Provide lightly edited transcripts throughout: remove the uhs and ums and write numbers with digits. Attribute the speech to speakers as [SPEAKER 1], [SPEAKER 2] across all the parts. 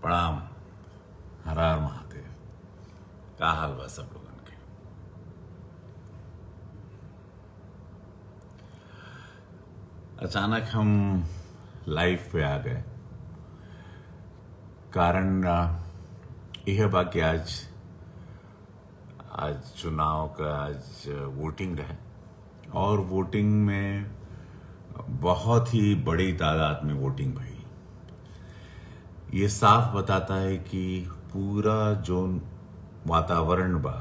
[SPEAKER 1] प्रणाम। हर हर महादेव। का हाल बा सब लोगन के। अचानक हम लाइव पे आ गए। कारण यह बा कि आज चुनाव का आज वोटिंग रहे और वोटिंग में बहुत ही बड़ी तादाद में वोटिंग भई। ये साफ बताता है कि पूरा जो वातावरण बा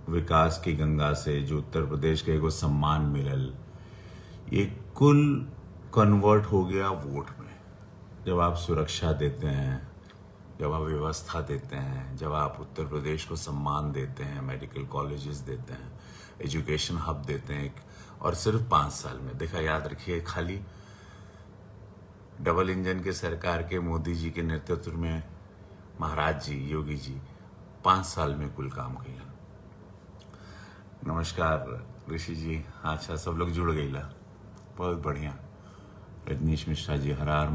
[SPEAKER 1] विकास की गंगा से जो उत्तर प्रदेश के एगो सम्मान मिलल, ये कुल कन्वर्ट हो गया वोट में। जब आप सुरक्षा देते हैं, जब आप व्यवस्था देते हैं, जब आप उत्तर प्रदेश को सम्मान देते हैं, मेडिकल कॉलेजेस देते हैं, एजुकेशन हब देते हैं, और सिर्फ 5 साल में देखा, याद रखिए, खाली डबल इंजन के सरकार के मोदी जी के नेतृत्व में महाराज जी, योगी जी 5 साल में कुल काम किया। नमस्कार ऋषि जी। अच्छा, सब लोग जुड़ गईला, बहुत बढ़िया। रजनीश मिश्रा जी, हर हर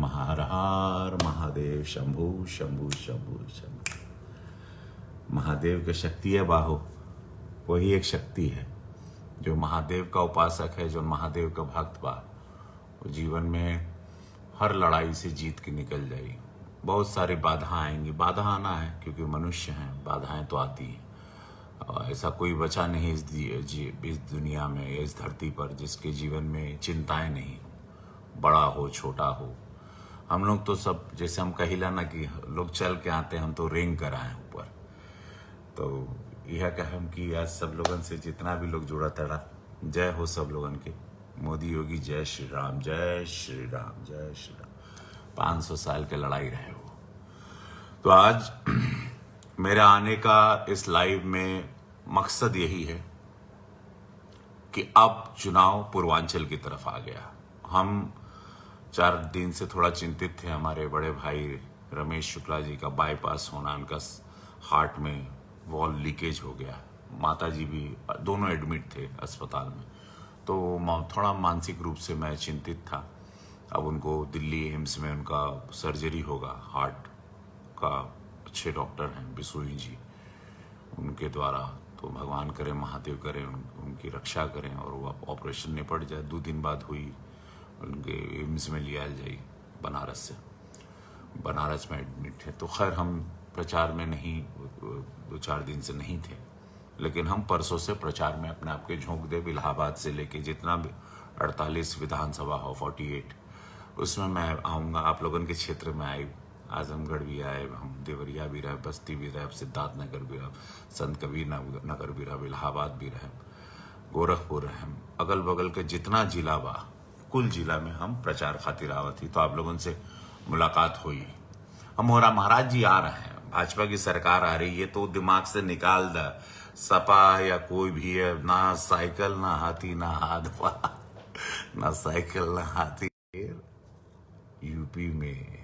[SPEAKER 1] महादेव। शंभु शंभु शंभु शंभु। महादेव के शक्ति है बाहो, वही एक शक्ति है जो महादेव का उपासक है, जो महादेव का भक्त बा, वो जीवन में हर लड़ाई से जीत के निकल जाएगी। बहुत सारी बाधाएं आएंगी, बाधा आना है क्योंकि मनुष्य हैं, बाधाएं तो आती हैं। ऐसा कोई बचा नहीं इस दुनिया में, इस धरती पर, जिसके जीवन में चिंताएं नहीं हो, बड़ा हो छोटा हो। हम लोग तो सब, जैसे हम कहिला ना कि लोग चल के आते हैं, हम तो रेंग कर आए ऊपर। तो यह कहम कि आज सब लोगन से जितना भी लोग जुड़ा तड़ा, जय हो सब लोगन के। मोदी योगी जय श्री राम, जय श्री राम, जय श्री राम। 500 साल के लड़ाई रहे हो। तो आज मेरा आने का इस लाइव में मकसद यही है कि अब चुनाव पूर्वांचल की तरफ आ गया। हम 4 दिन से थोड़ा चिंतित थे। हमारे बड़े भाई रमेश शुक्ला जी का बाईपास होना, उनका हार्ट में वॉल लीकेज हो गया। माता जी भी दोनों एडमिट थे अस्पताल में, तो थोड़ा मानसिक रूप से मैं चिंतित था। अब उनको दिल्ली एम्स में उनका सर्जरी होगा, हार्ट का अच्छे डॉक्टर हैं बिसोई जी, उनके द्वारा। तो भगवान करे, महादेव करे, उनकी रक्षा करें और वो ऑपरेशन निपट जाए। 2 दिन बाद हुई, उनके एम्स में लिया जाए बनारस से। बनारस में एडमिट है। तो खैर हम प्रचार में नहीं, 2-4 दिन से नहीं थे, लेकिन हम परसों से प्रचार में अपने आप के झोंक दे। इलाहाबाद से लेके जितना भी 48 विधानसभा हो, 48, उसमें मैं आऊँगा। आप लोगों के क्षेत्र में आए, आजमगढ़ भी आए, हम देवरिया भी रहे, बस्ती भी रहे, सिद्धार्थ नगर भी रहे, संत कबीर नगर भी रहे, इलाहाबाद भी रहे, गोरखपुर रहे, अगल बगल के जितना जिला बा, कुल जिला में हम प्रचार खातिर आवत ही। तो आप लोगों से मुलाकात हुई। हम हो रहा, महाराज जी आ रहे हैं, भाजपा की सरकार आ रही है, तो दिमाग से निकाल द सपा या कोई भी है, ना साइकिल ना हाथी ना हाथपा, ना साइकिल ना हाथी। यूपी में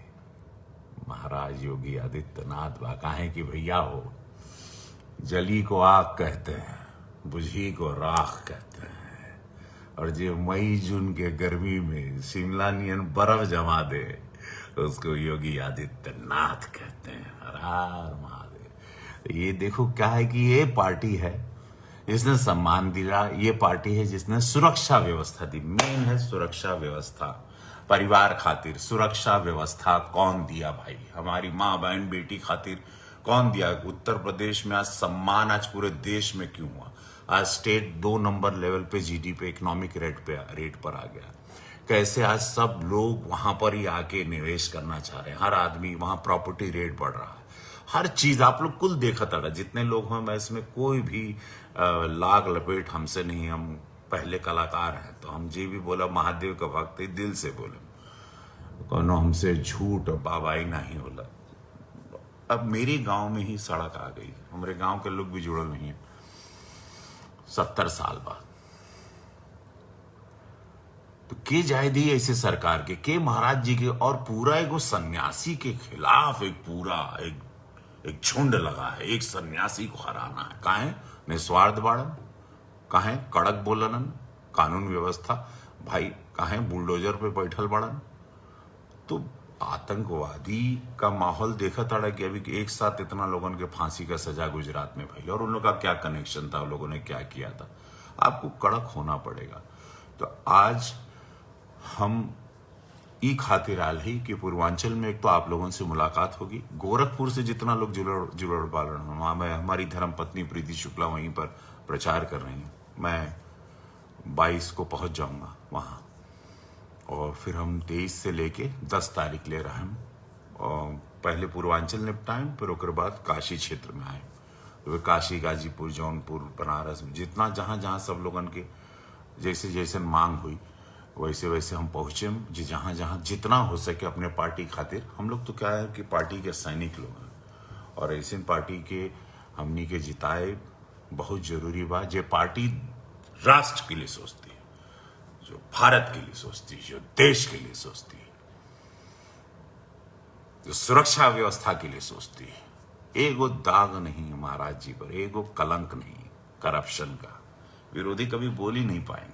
[SPEAKER 1] महाराज योगी आदित्यनाथ बा। काहे कि भैया हो, जली को आग कहते हैं, बुझी को राख कहते हैं, और जो मई जून के गर्मी में शिमला नियन बर्फ जमा दे, उसको योगी आदित्यनाथ कहते हैं। हर हर महादेव। ये देखो क्या है कि ये पार्टी है जिसने सम्मान दिया, ये पार्टी है जिसने सुरक्षा व्यवस्था दी। मेन है सुरक्षा व्यवस्था, परिवार खातिर सुरक्षा व्यवस्था कौन दिया भाई? हमारी माँ बहन बेटी खातिर कौन दिया? उत्तर प्रदेश में आज सम्मान आज पूरे देश में क्यों हुआ? आज स्टेट 2 नंबर लेवल पे जीडीपी इकोनॉमिक रेट पर आ गया। कैसे आज सब लोग वहां पर ही आके निवेश करना चाह रहे हैं, हर आदमी वहां, प्रॉपर्टी रेट बढ़ रहा है, हर चीज आप लोग कुल देखा था। जितने लोग हैं, मैं इसमें कोई भी लाग लपेट हमसे नहीं, हम पहले कलाकार हैं, तो हम जी भी बोला महादेव का भक्त है, दिल से बोले, कोनो हमसे झूठ बाबाई नहीं होला। अब मेरे गांव में ही सड़क आ गई, हमारे गांव के लोग भी जुड़ल नहीं है 70 साल बाद। तो के जाए दी ऐसे सरकार के महाराज जी के, और पूरा एगो सन्यासी के खिलाफ एक झुंड लगा है। एक सन्यासी को हराना है। काहे? निस्वार्थ बाड़न, काहे कड़क बोलनन, कानून व्यवस्था भाई, काहे बुलडोजर पे बैठल बाड़न। तो आतंकवादी का माहौल देखा था कि अभी एक साथ इतना लोगों के फांसी का सजा गुजरात में भई, और उन लोगों का क्या कनेक्शन था, उन लोगों ने क्या किया था। आपको कड़क होना पड़ेगा। तो आज हम ई खातिर आल ही कि पूर्वांचल में एक तो आप लोगों से मुलाकात होगी। गोरखपुर से जितना लोग जुड़ड़ पालन, हमारी धर्म पत्नी प्रीति शुक्ला वहीं पर प्रचार कर रही हैं। मैं 22 को पहुंच जाऊंगा वहां, और फिर हम 23 से लेके 10 तारीख ले रहे हैं। और पहले पूर्वांचल निपटाएं, फिर उसके बाद काशी क्षेत्र में आए। तो काशी, गाजीपुर, जौनपुर, बनारस, जितना जहां जहां सब लोगन के जैसे जैसे मांग हुई वैसे वैसे हम पहुंचे। जहां जहां जितना हो सके अपने पार्टी खातिर। हम लोग तो क्या है कि पार्टी के सैनिक लोग हैं, और ऐसे पार्टी के हमनी के जिताए बहुत जरूरी बा। जे पार्टी राष्ट्र के लिए सोचती है, जो भारत के लिए सोचती है, जो देश के लिए सोचती है, जो सुरक्षा व्यवस्था के लिए सोचती है। एगो दाग नहीं महाराज जी पर, एगो कलंक नहीं करप्शन का। विरोधी कभी बोल ही नहीं पाएंगे।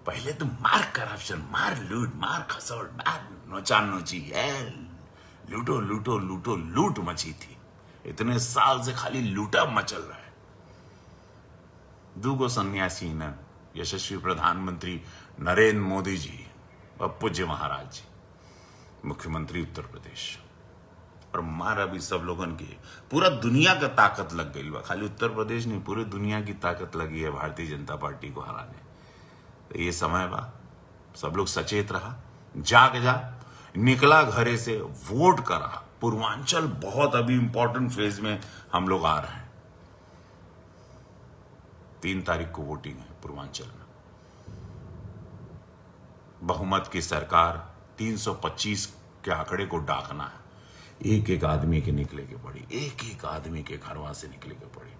[SPEAKER 1] पहले तो मार करप्शन, मार लूट, मार खसोट, मार नोचा नोची है, लूटो लूटो लूटो लूट मची थी। इतने साल से खाली लूटा मचल रहा है। दूगो सन्यासी न यशस्वी प्रधानमंत्री नरेंद्र मोदी जी और पूज्य महाराज जी मुख्यमंत्री उत्तर प्रदेश, और मार अभी सब लोगन के पूरा दुनिया का ताकत लग गई बा। खाली उत्तर प्रदेश नहीं, पूरी दुनिया की ताकत लगी है भारतीय जनता पार्टी को हराने। तो ये समय बा, सब लोग सचेत रहा, जाग जा, निकला घरे से, वोट करा। पूर्वांचल बहुत अभी इंपॉर्टेंट फेज में हम लोग आ रहे हैं। 3 तारीख को वोटिंग है पूर्वांचल में। बहुमत की सरकार 325 के आंकड़े को डाकना है। एक एक आदमी के निकले के पड़ी, एक एक आदमी के घरवा से निकले के पड़ी।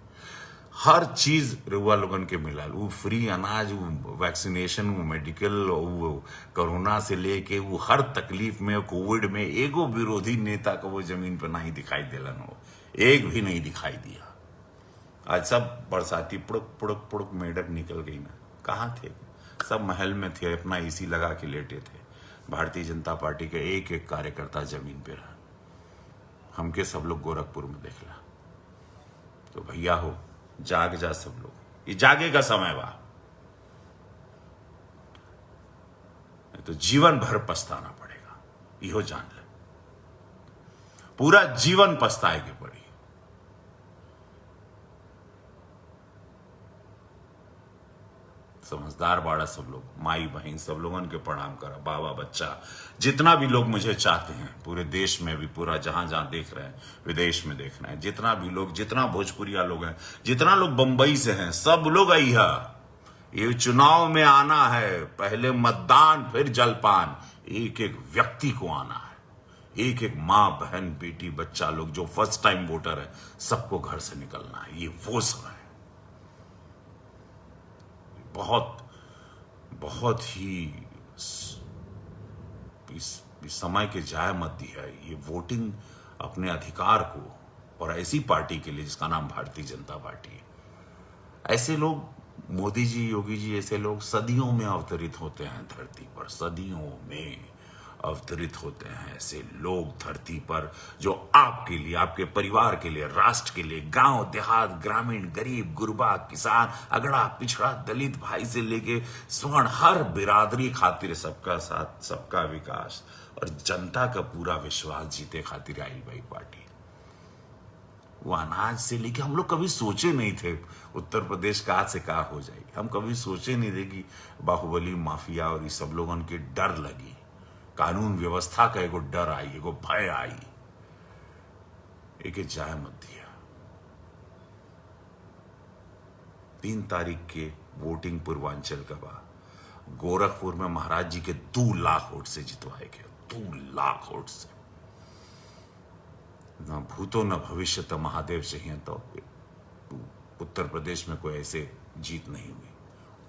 [SPEAKER 1] हर चीज रुआ लोगन के मिला, वो फ्री अनाज, वो वैक्सीनेशन, वो मेडिकल, वो कोरोना से लेके वो हर तकलीफ में, कोविड में एगो विरोधी नेता को वो जमीन पर नहीं दिखाई दिलन हो, एक भी नहीं दिखाई दिया। आज सब बरसाती पुड़क पुड़क पुड़क मेढक निकल गई ना, कहाँ थे सब? महल में थे, अपना एसी लगा के लेटे थे। भारतीय जनता पार्टी के एक एक कार्यकर्ता जमीन पे रहा। हमके सब लोग गोरखपुर में देखला। तो भैया हो, जाग जा सब लोग, ये जागे का समय बा, तो जीवन भर पछताना पड़ेगा। इहो जान ले, पूरा जीवन पछताए के पड़ी। समझदार बाड़ा सब लोग, माई बहन सब लोगन के प्रणाम करा, बाबा बच्चा जितना भी लोग मुझे चाहते हैं, पूरे देश में भी, पूरा जहां जहां देख रहे हैं, विदेश में देख रहे हैं, जितना भी लोग, जितना भोजपुरिया लोग हैं, जितना लोग बंबई से हैं, सब लोग आई है। ये चुनाव में आना है, पहले मतदान फिर जलपान। एक एक व्यक्ति को आना है, एक एक माँ बहन बेटी बच्चा लोग जो फर्स्ट टाइम वोटर है, सबको घर से निकलना है। ये वो समय है, बहुत बहुत ही इस समय के जाय मत दिया। ये वोटिंग अपने अधिकार को, और ऐसी पार्टी के लिए जिसका नाम भारतीय जनता पार्टी है। ऐसे लोग, मोदी जी, योगी जी, ऐसे लोग सदियों में अवतरित होते हैं धरती पर, सदियों में अवतरित होते हैं ऐसे लोग धरती पर, जो आपके लिए, आपके परिवार के लिए, राष्ट्र के लिए, गांव देहात, ग्रामीण, गरीब, गुरबा, किसान, अगड़ा पिछड़ा, दलित भाई से लेके स्वर्ण, हर बिरादरी खातिर सबका साथ, सबका विकास और जनता का पूरा विश्वास जीते खातिर आई भाई पार्टी। वो अनाज से लेके हम लोग कभी सोचे नहीं थे उत्तर प्रदेश का आज से का हो जाएगी। हम कभी सोचे नहीं थे कि बाहुबली माफिया और ये सब लोगों के डर लगी, कानून व्यवस्था का एगो डर आई, एगो भय आई। एक जाय मत दिया। 3 तारीख के वोटिंग पूर्वांचल का बा। गोरखपुर में महाराज जी के 2 लाख वोट से जितवाए गए, 2 लाख वोट से। न भूतो न भविष्य तो महादेव से ही। तो उत्तर प्रदेश में कोई ऐसे जीत नहीं हुई,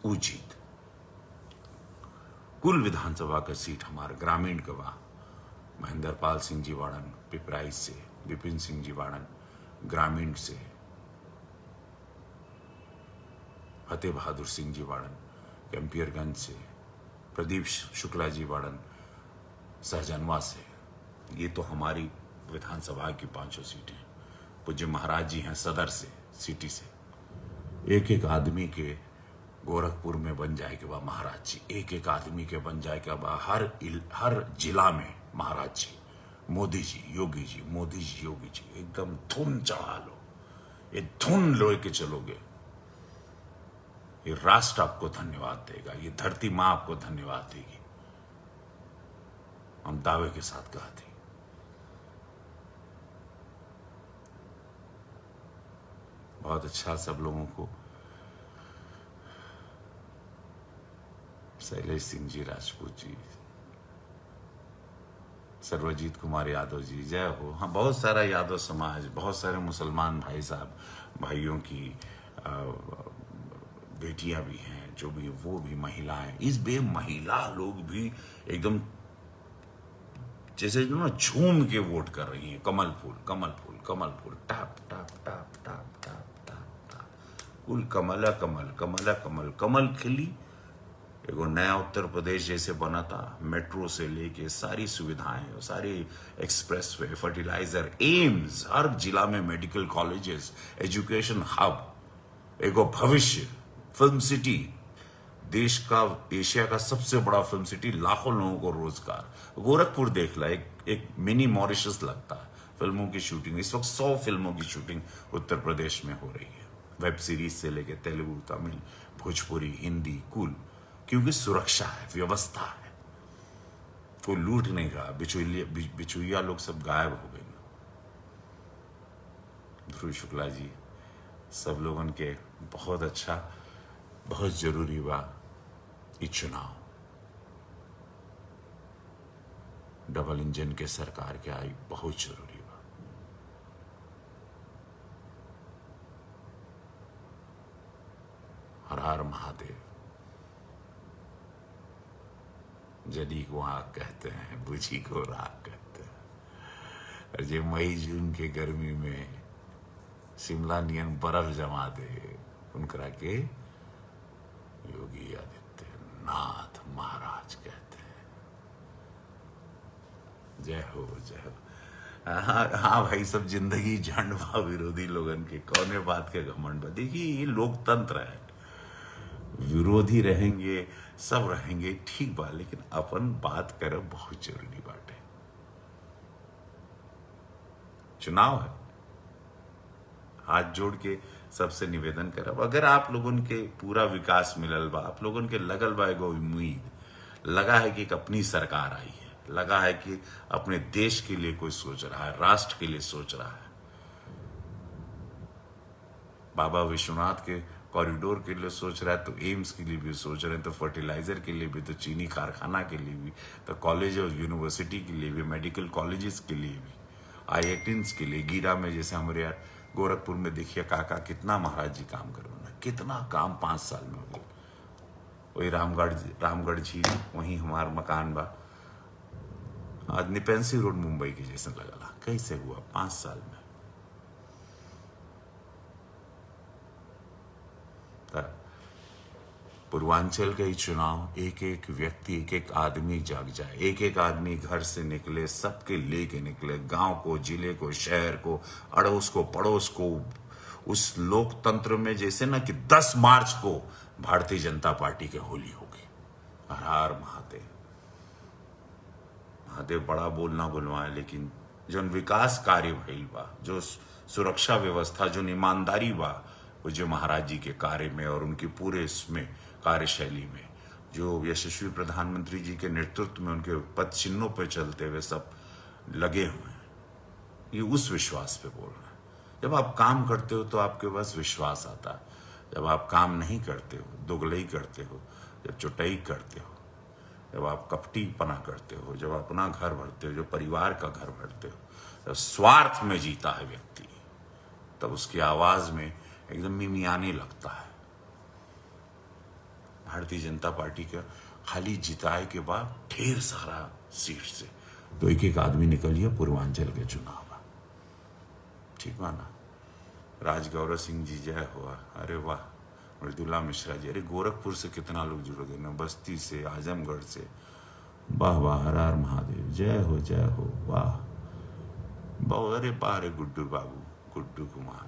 [SPEAKER 1] वो जीत। कुल विधानसभा का सीट हमारे ग्रामीण का बा। महेंद्र पाल सिंह जी वाड़न पिपराइच से, विपिन सिंह जी वाड़न ग्रामीण से, फतेह बहादुर सिंह जी वाड़न कैंपियरगंज से, प्रदीप शुक्ला जी वाड़न सहजनवा से, ये तो हमारी विधानसभा की 500 सीटें। पूज्य महाराज जी हैं सदर से, सिटी से। एक एक आदमी के गोरखपुर में बन जाए के बाद महाराज जी, एक एक आदमी के बन जाए के बाद हर जिला में महाराज जी, मोदी जी, योगी जी, मोदी जी, योगी जी, एकदम धुन चढ़ा लो। ये धुन लो के चलोगे, ये राष्ट्र आपको धन्यवाद देगा, ये धरती मां आपको धन्यवाद देगी। हम दावे के साथ कहते हैं। बहुत अच्छा सब लोगों को। शैलेश सिंह जी राजपूत जी, सर्वजीत कुमार यादव जी, जय हो। हाँ, बहुत सारा यादव समाज, बहुत सारे मुसलमान भाई साहब, भाइयों की बेटियां भी हैं, जो भी वो भी महिलाएं, इस बे महिला लोग भी एकदम जैसे ना झूम के वोट कर रही हैं। कमल फूल, कमल फूल, कमल फूल, टाप टाप टाप टाप टाप टाप टाप, कुल कमला कमल, कमला कमल, कमल खिली। एगो नया उत्तर प्रदेश जैसे बना था, मेट्रो से लेके सारी सुविधाएं, सारी एक्सप्रेसवे, फर्टिलाइजर, एम्स, हर जिला में मेडिकल कॉलेजेस, एजुकेशन हब, एगो भविष्य, फिल्म सिटी, देश का, एशिया का सबसे बड़ा फिल्म सिटी, लाखों लोगों को रोजगार। गोरखपुर देख ला, एक मिनी मॉरिशस लगता है फिल्मों की शूटिंग। इस वक्त 100 फिल्मों की शूटिंग उत्तर प्रदेश में हो रही है, वेब सीरीज से लेके तेलुगु, तमिल, भोजपुरी, हिंदी, कुल, क्योंकि सुरक्षा है, व्यवस्था है, कोई लूट नहीं रहा। बिचुइया लोग सब गायब हो गए। ध्रुव शुक्ला जी, सब लोगन के बहुत अच्छा, बहुत जरूरी बा ये चुनाव। डबल इंजन के सरकार के आई बहुत जरूरी बा। हर हर महादेव। जदी को आग कहते हैं, बुझी को राग कहते हैं। और जो मई जून के गर्मी में शिमला नियन बर्फ जमा दे, उनकरा के योगी आदित्यनाथ महाराज कहते हैं। जय हो, जय हो। हाँ भाई, सब जिंदगी झंड बा विरोधी लोगन के, कौने बात के घमंड बा। देखिए, ये लोकतंत्र है, विरोधी रहेंगे, सब रहेंगे, ठीक बा, लेकिन अपन बात करब बहुत जरूरी बात है। चुनाव है, हाथ जोड़ के सबसे निवेदन करब, अगर आप लोगन के पूरा विकास मिलल बा, आप लोगन के लगल बा एगो उम्मीद, लगा है कि एक अपनी सरकार आई है, लगा है कि अपने देश के लिए कोई सोच रहा है, राष्ट्र के लिए सोच रहा है, बाबा विश्वनाथ के कॉरिडोर के लिए सोच रहा है, तो एम्स के लिए भी सोच रहे हैं, तो फर्टिलाइजर के लिए भी, तो चीनी कारखाना के लिए भी, तो कॉलेज और यूनिवर्सिटी के लिए भी, मेडिकल कॉलेजेस के लिए भी, IITs के लिए, गीरा में जैसे हमारे यार गोरखपुर में देखिए काका कितना महाराज जी काम करो ना, कितना काम 5 साल में हो गया। वही रामगढ़ झील, वहीं हमारा मकान बा, आज निपेंसी रोड मुंबई के जैसे लगला, कैसे हुआ 5 साल में। पूर्वांचल के चुनाव, एक एक व्यक्ति, एक एक आदमी जाग जाए, एक एक आदमी घर से निकले, सबके लेके निकले, गांव को, जिले को, शहर को, अड़ोस को, पड़ोस को, उस लोकतंत्र में जैसे ना कि 10 मार्च को भारतीय जनता पार्टी की होली होगी। हर हर महादेव। महादेव बड़ा बोलना बुलवाए, लेकिन जो विकास कार्य भइल बा, जो सुरक्षा व्यवस्था, जो ईमानदारी बा, वो जो महाराज जी के कार्य में और उनकी पूरे इसमें कार्यशैली में, जो यशस्वी प्रधानमंत्री जी के नेतृत्व में उनके पद चिन्हों पर चलते हुए सब लगे हुए हैं, ये उस विश्वास पे बोल रहे हैं। जब आप काम करते हो तो आपके पास विश्वास आता है, जब आप काम नहीं करते हो, दोगलई करते हो, जब चुटाई करते हो, जब आप कपटीपना करते हो, जब अपना घर भरते हो, जो परिवार का घर भरते हो, जब स्वार्थ में जीता है व्यक्ति, तब उसकी आवाज में एकदम मिमियाने लगता है। भारतीय जनता पार्टी का खाली जिताए के बाद ढेर सारा सीट से तो एक एक आदमी निकलिए पूर्वांचल के चुनाव, ठीक माना। राजगौरव सिंह जी जय हुआ, अरे वाह। मृदुला मिश्रा जी, अरे गोरखपुर से कितना लोग जुड़ गए ना, बस्ती से, आजमगढ़ से, वाह वाह, हर हर महादेव, जय हो, वाह। अरे बारे गुड्डू बाबू, गुड्डू कुमार,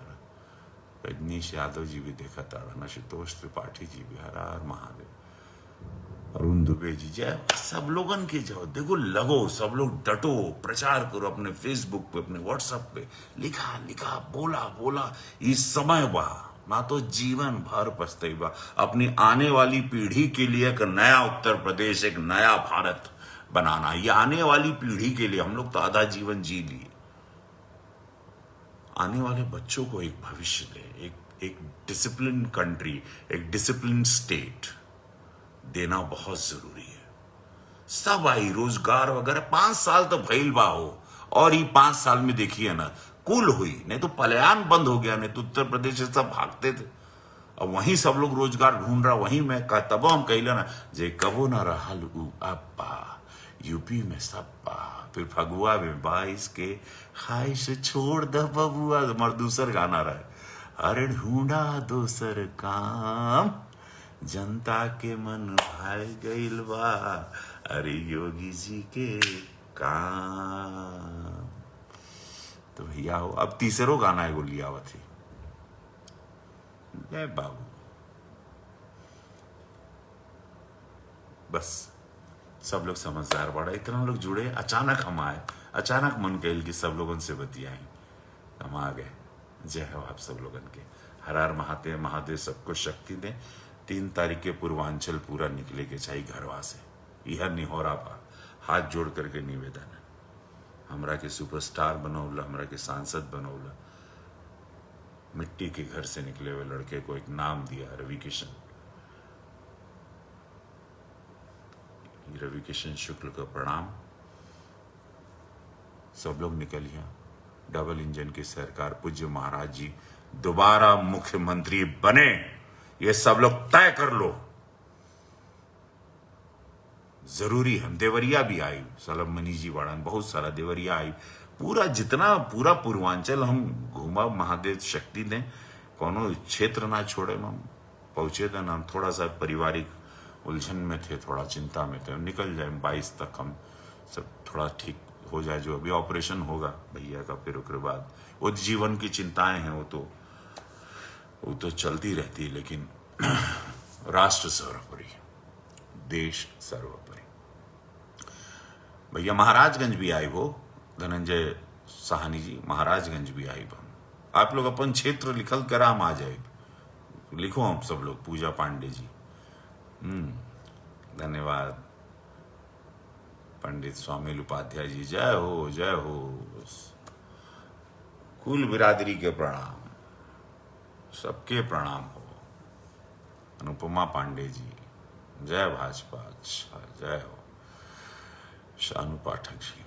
[SPEAKER 1] रजनीश यादव जी भी देखा ताड़ा, आशुतोष त्रिपाठी जी भी, हर हर महादेव, अरुण दुबे जी, जय। सब लोगन के जाओ, देखो लगो, सब लोग डटो, प्रचार करो अपने फेसबुक पे, अपने व्हाट्सएप पे, लिखा लिखा, बोला बोला। इस समय बा ना तो जीवन भर पछताइबा। अपनी आने वाली पीढ़ी के लिए एक नया उत्तर प्रदेश, एक नया भारत बनाना। ये आने वाली पीढ़ी के लिए, हम लोग तो आधा जीवन जी लिए, आने वाले बच्चों को एक भविष्य दे, एक डिसिप्लिन कंट्री, एक डिसिप्लिन स्टेट देना बहुत जरूरी है। सब आई रोजगार वगैरह 5 साल तो भइल बा हो, और ये 5 साल में देखिए ना कुल हुई, नहीं तो पलायन बंद हो गया, नहीं तो उत्तर प्रदेश से सब भागते थे। अब वहीं सब लोग रोजगार ढूंढ रहा, वहीं मैं कहा, तब हम कहला ना, जे कबो ना रहल उ अब्बा, यूपी में सप्पा, फिर फगुआ में 22 के ख्वाहिश छोड़ द बबुआ, मर दूसर गाना रहे, अरे ढूंढा दोसर काम, जनता के मन भाई गइल बा, अरे योगी जी के काम। तो भैया हो, अब तीसरो गाना एगो लियावत थी, जय बाबू। बस सब लोग समझदार बड़ा, इतना लोग जुड़े, अचानक हम आए, अचानक मन कैल कि सब लोगों से बतियाई, हम आ गए। जय हो आप सब लोगन के, हर हर महादेव, महादेव सबको शक्ति दे। 3 तारीख के पूर्वांचल पूरा निकले के चाहिए घरवा से, यह निहोरा बा, हाथ जोड़ करके निवेदन है। हमरा के सुपरस्टार बनौला, हमरा के सांसद बनौला, मिट्टी के घर से निकले हुए लड़के को एक नाम दिया, रवि किशन। रवि किशन शुक्ल का प्रणाम। सब लोग निकलिए, डबल इंजन की सरकार, पूज्य महाराज जी दोबारा मुख्यमंत्री बने, ये सब लोग तय कर लो। जरूरी है। देवरिया भी आई, सलम मनी जी वाड़न, बहुत सारा देवरिया आई, पूरा जितना पूरा पूर्वांचल हम घूमा, महादेव शक्ति दें, कोनो क्षेत्र ना छोड़े, हम पहुंचे थे ना। हम थोड़ा सा पारिवारिक उलझन में थे, थोड़ा चिंता में थे, निकल जाए 22 तक हम सब थोड़ा ठीक हो जाए। जो अभी ऑपरेशन होगा भैया का, फिर उसके बाद वो जीवन की चिंताएं हैं, वो तो चलती रहती है, लेकिन राष्ट्र सर्वोपरि, देश सर्वोपरि। भैया महाराजगंज भी आई हो, धनंजय साहनी जी, महाराजगंज भी आई। हम आप लोग अपन क्षेत्र लिखल करा, हम आ जाए, लिखो हम सब लोग। पूजा पांडे जी, धन्यवाद। पंडित स्वामी उपाध्याय जी, जय हो जय हो। कुल बिरादरी के प्रणाम, सबके प्रणाम हो। अनुपमा पांडे जी, जय भाजपा, अच्छा जय हो। शानू पाठक जी,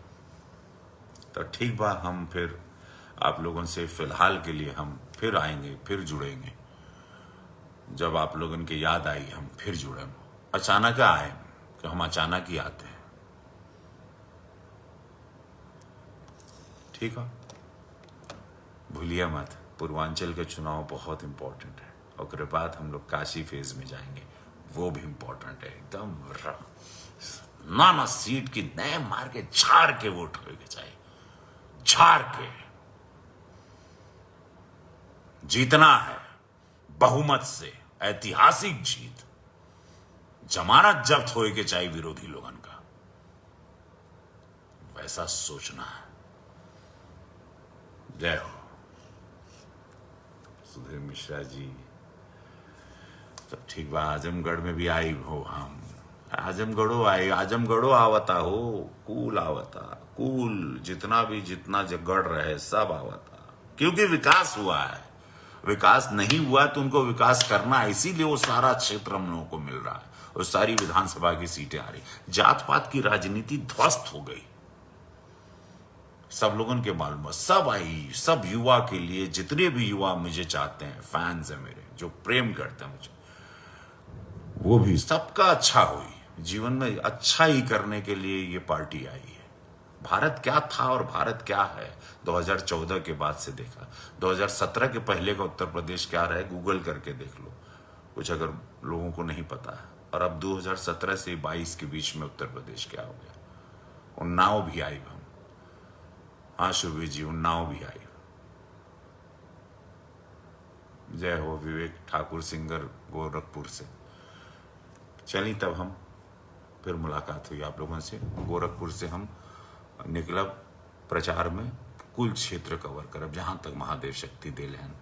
[SPEAKER 1] तो ठीक बा, हम फिर आप लोगों से फिलहाल के लिए हम फिर आएंगे, फिर जुड़ेंगे। जब आप लोगों की याद आई हम फिर जुड़े। अचानक आए कि हम अचानक ही आते हैं, ठीक है। भूलिए मत, पूर्वांचल के चुनाव बहुत इंपॉर्टेंट है, और उसके बाद हम लोग काशी फेज में जाएंगे, वो भी इंपॉर्टेंट है एकदम। नाना सीट की नए मार के झाड़ के वोट होके चाहिए, झाड़ के जीतना है बहुमत से, ऐतिहासिक जीत, जमानत जब्त होए के चाहिए विरोधी लोगन का, वैसा सोचना है। जय हो। सुधीर मिश्रा जी, सब ठीक बा। आजमगढ़ में भी आई हो, हम आजमगढ़ो आई, आजमगढ़ो आवता हो, कूल आवता, कूल जितना गढ़ रहे सब आवता, क्योंकि विकास हुआ है। विकास नहीं हुआ तो उनको विकास करना है, इसीलिए वो सारा क्षेत्र हम लोगों को मिल रहा है, और सारी विधानसभा की सीटें आ रही। जात पात की राजनीति ध्वस्त हो गई, सब लोगों के मालूम, सब आई, सब युवा के लिए, जितने भी युवा मुझे चाहते हैं, फैंस हैं मेरे, जो प्रेम करते हैं मुझे, वो भी सबका अच्छा हुई, जीवन में अच्छा ही करने के लिए ये पार्टी आई है। भारत क्या था और भारत क्या है 2014 के बाद से देखा, 2017 के पहले का उत्तर प्रदेश क्या रहा है, गूगल करके देख लो, कुछ अगर लोगों को नहीं पता है। और अब 2017 से 22 के बीच में उत्तर प्रदेश क्या हो गया। उन्नाव भी आई हम, हाँ शुभी जी, उन्नाव भी आई। जय हो विवेक ठाकुर सिंगर गोरखपुर से। चली तब हम फिर मुलाकात हुई आप लोगों से। गोरखपुर से हम निकला प्रचार में, कुल क्षेत्र कवर कर, जहां तक महादेव शक्ति दे लेन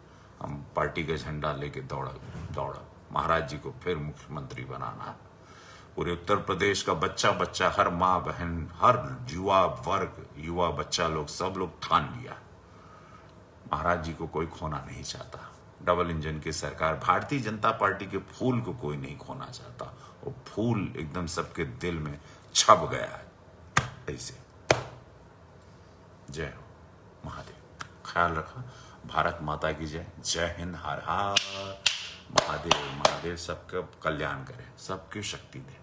[SPEAKER 1] हम पार्टी का झंडा लेके दौड़ा महाराज जी को फिर मुख्यमंत्री बनाना। पूरे उत्तर प्रदेश का बच्चा बच्चा, हर माँ बहन, हर युवा वर्ग, युवा बच्चा लोग, सब लोग ठान लिया महाराज जी को कोई खोना नहीं चाहता। डबल इंजन की सरकार, भारतीय जनता पार्टी के फूल को कोई नहीं खोना चाहता। वो फूल एकदम सबके दिल में छप गया है ऐसे। जय हो महादेव, ख्याल रखा। भारत माता की जय। जय हिंद। हर हर महादेव। महादेव सबका कल्याण करे, सबकी शक्ति दे।